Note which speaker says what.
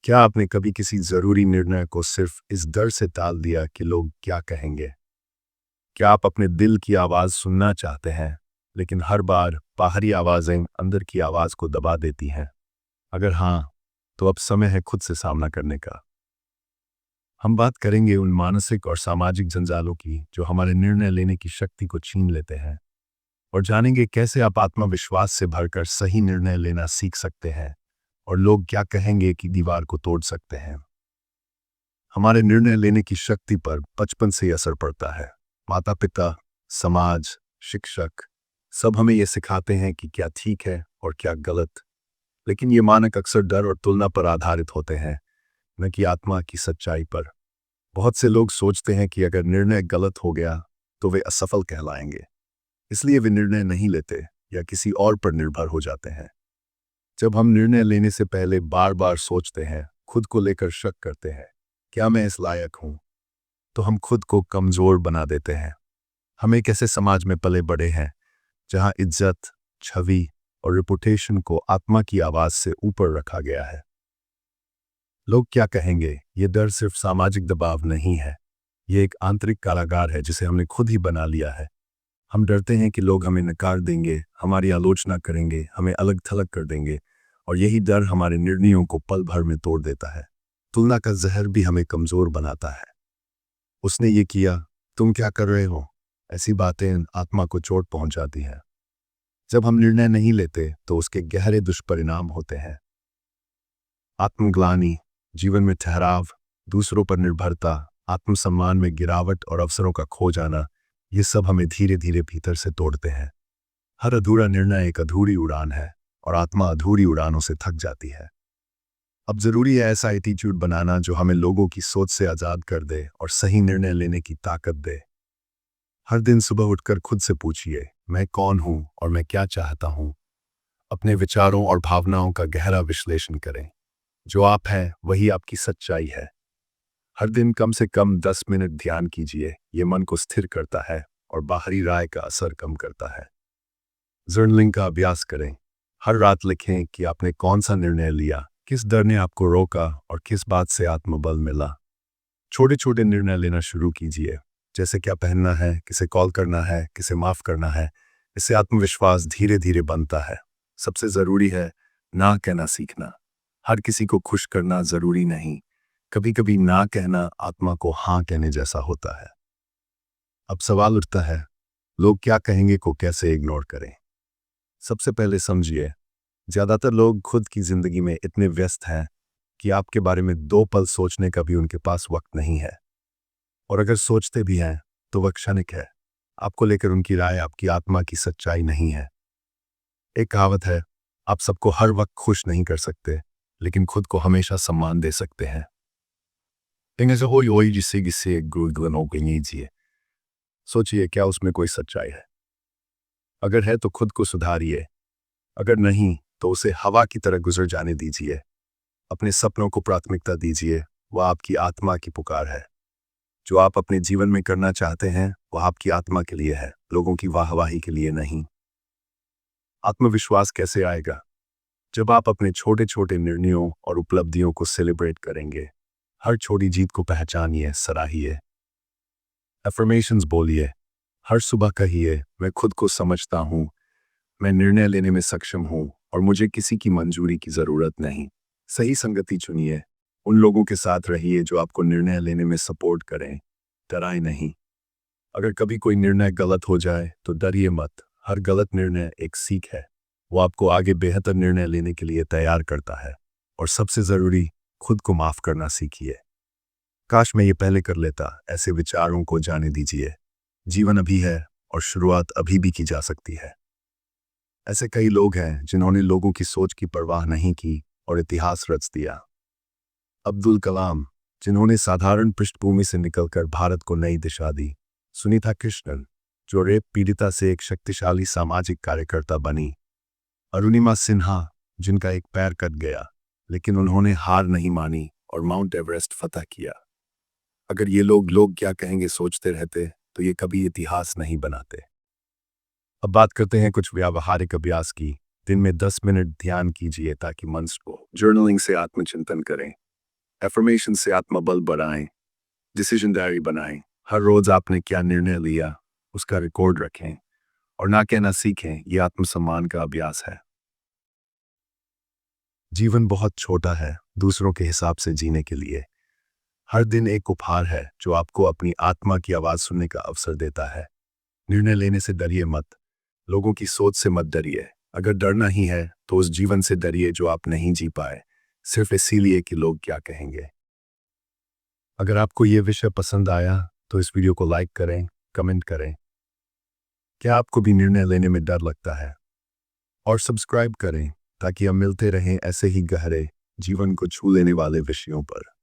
Speaker 1: क्या आपने कभी किसी ज़रूरी निर्णय को सिर्फ इस डर से टाल दिया कि लोग क्या कहेंगे? क्या आप अपने दिल की आवाज़ सुनना चाहते हैं, लेकिन हर बार बाहरी आवाज़ें अंदर की आवाज़ को दबा देती हैं? अगर हाँ, तो अब समय है खुद से सामना करने का। हम बात करेंगे उन मानसिक और सामाजिक जंजालों की जो हमारे निर्णय लेने की शक्ति को छीन लेते हैं, और जानेंगे कैसे आप आत्मविश्वास से भरकर सही निर्णय लेना सीख सकते हैं और लोग क्या कहेंगे की दीवार को तोड़ सकते हैं। हमारे निर्णय लेने की शक्ति पर बचपन से ही असर पड़ता है। माता पिता, समाज, शिक्षक सब हमें ये सिखाते हैं कि क्या ठीक है और क्या गलत। लेकिन ये मानक अक्सर डर और तुलना पर आधारित होते हैं, न कि आत्मा की सच्चाई पर। बहुत से लोग सोचते हैं कि अगर निर्णय गलत हो गया तो वे असफल कहलाएंगे, इसलिए वे निर्णय नहीं लेते या किसी और पर निर्भर हो जाते हैं। जब हम निर्णय लेने से पहले बार बार सोचते हैं, खुद को लेकर शक करते हैं, क्या मैं इस लायक हूं, तो हम खुद को कमजोर बना देते हैं। हम एक ऐसे समाज में पले बड़े हैं जहां इज्जत, छवि और रेपुटेशन को आत्मा की आवाज से ऊपर रखा गया है। लोग क्या कहेंगे, ये डर सिर्फ सामाजिक दबाव नहीं है, ये एक आंतरिक कारागार है जिसे हमने खुद ही बना लिया है। हम डरते हैं कि लोग हमें नकार देंगे, हमारी आलोचना करेंगे, हमें अलग थलग कर देंगे, और यही डर हमारे निर्णयों को पल भर में तोड़ देता है। तुलना का जहर भी हमें कमजोर बनाता है। उसने ये किया, तुम क्या कर रहे हो, ऐसी बातें आत्मा को चोट पहुंचाती हैं। जब हम निर्णय नहीं लेते तो उसके गहरे दुष्परिणाम होते हैं। आत्मग्लानि, जीवन में ठहराव, दूसरों पर निर्भरता, आत्मसम्मान में गिरावट और अवसरों का खो जाना, ये सब हमें धीरे धीरे भीतर से तोड़ते हैं। हर अधूरा निर्णय एक अधूरी उड़ान है, और आत्मा अधूरी उड़ानों से थक जाती है। अब जरूरी है ऐसा एटीट्यूड बनाना जो हमें लोगों की सोच से आज़ाद कर दे और सही निर्णय लेने की ताकत दे। हर दिन सुबह उठकर खुद से पूछिए, मैं कौन हूं और मैं क्या चाहता हूं। अपने विचारों और भावनाओं का गहरा विश्लेषण करें। जो आप हैं वही आपकी सच्चाई है। हर दिन कम से कम 10 मिनट ध्यान कीजिए, ये मन को स्थिर करता है और बाहरी राय का असर कम करता है। जर्नलिंग का अभ्यास करें। हर रात लिखें कि आपने कौन सा निर्णय लिया, किस डर ने आपको रोका और किस बात से आत्मबल मिला। छोटे छोटे निर्णय लेना शुरू कीजिए, जैसे क्या पहनना है, किसे कॉल करना है, किसे माफ करना है। इससे आत्मविश्वास धीरे धीरे बनता है। सबसे जरूरी है ना कहना सीखना। हर किसी को खुश करना जरूरी नहीं। कभी कभी ना कहना आत्मा को हाँ कहने जैसा होता है। अब सवाल उठता है, लोग क्या कहेंगे को कैसे इग्नोर करें। सबसे पहले समझिए, ज्यादातर लोग खुद की जिंदगी में इतने व्यस्त हैं कि आपके बारे में 2 पल सोचने का भी उनके पास वक्त नहीं है। और अगर सोचते भी हैं तो वह क्षणिक है। आपको लेकर उनकी राय आपकी आत्मा की सच्चाई नहीं है। एक कहावत है, आप सबको हर वक्त खुश नहीं कर सकते, लेकिन खुद को हमेशा सम्मान दे सकते हैं। सोचिए, क्या उसमें कोई सच्चाई है? अगर है तो खुद को सुधारिए, अगर नहीं तो उसे हवा की तरह गुजर जाने दीजिए। अपने सपनों को प्राथमिकता दीजिए, वह आपकी आत्मा की पुकार है। जो आप अपने जीवन में करना चाहते हैं वह आपकी आत्मा के लिए है, लोगों की वाहवाही के लिए नहीं। आत्मविश्वास कैसे आएगा? जब आप अपने छोटे छोटे निर्णयों और उपलब्धियों को सेलिब्रेट करेंगे। हर छोटी जीत को पहचानिए, सराहिए। अफर्मेशंस बोलिए। हर सुबह कहिए, मैं खुद को समझता हूँ, मैं निर्णय लेने में सक्षम हूँ और मुझे किसी की मंजूरी की जरूरत नहीं। सही संगति चुनिए। उन लोगों के साथ रहिए जो आपको निर्णय लेने में सपोर्ट करें, डराए नहीं। अगर कभी कोई निर्णय गलत हो जाए तो डरिए मत। हर गलत निर्णय एक सीख है। वो आपको आगे बेहतर निर्णय लेने के लिए तैयार करता है। और सबसे जरूरी, खुद को माफ करना सीखिए। काश मैं ये पहले कर लेता, ऐसे विचारों को जाने दीजिए। जीवन अभी है और शुरुआत अभी भी की जा सकती है। ऐसे कई लोग हैं जिन्होंने लोगों की सोच की परवाह नहीं की और इतिहास रच दिया। अब्दुल कलाम, जिन्होंने साधारण पृष्ठभूमि से निकलकर भारत को नई दिशा दी। सुनीता कृष्णन, जो रेप पीड़िता से एक शक्तिशाली सामाजिक कार्यकर्ता बनी। अरुणिमा सिन्हा, जिनका एक पैर कट गया लेकिन उन्होंने हार नहीं मानी और माउंट एवरेस्ट फतह किया। अगर ये लोग क्या कहेंगे सोचते रहते तो ये कभी इतिहास नहीं बनाते। अब बात करते हैं कुछ व्यावहारिक अभ्यास की। दिन में 10 मिनट ध्यान कीजिए ताकि मन को। जर्नलिंग से आत्मचिंतन करें। एफर्मेशन से आत्मबल बढ़ाएं, डिसीजन डायरी बनाएं। हर रोज आपने क्या निर्णय लिया उसका रिकॉर्ड रखें और ना कहना सीखें। यह आत्मसम्मान का अभ्यास है। जीवन बहुत छोटा है दूसरों के हिसाब से जीने के लिए। हर दिन एक उपहार है जो आपको अपनी आत्मा की आवाज सुनने का अवसर देता है। निर्णय लेने से डरिए मत, लोगों की सोच से मत डरिए। अगर डरना ही है तो उस जीवन से डरिए जो आप नहीं जी पाए, सिर्फ इसीलिए कि लोग क्या कहेंगे। अगर आपको ये विषय पसंद आया तो इस वीडियो को लाइक करें, कमेंट करें। क्या आपको भी निर्णय लेने में डर लगता है? और सब्सक्राइब करें ताकि हम मिलते रहें ऐसे ही गहरे जीवन को छू लेने वाले विषयों पर।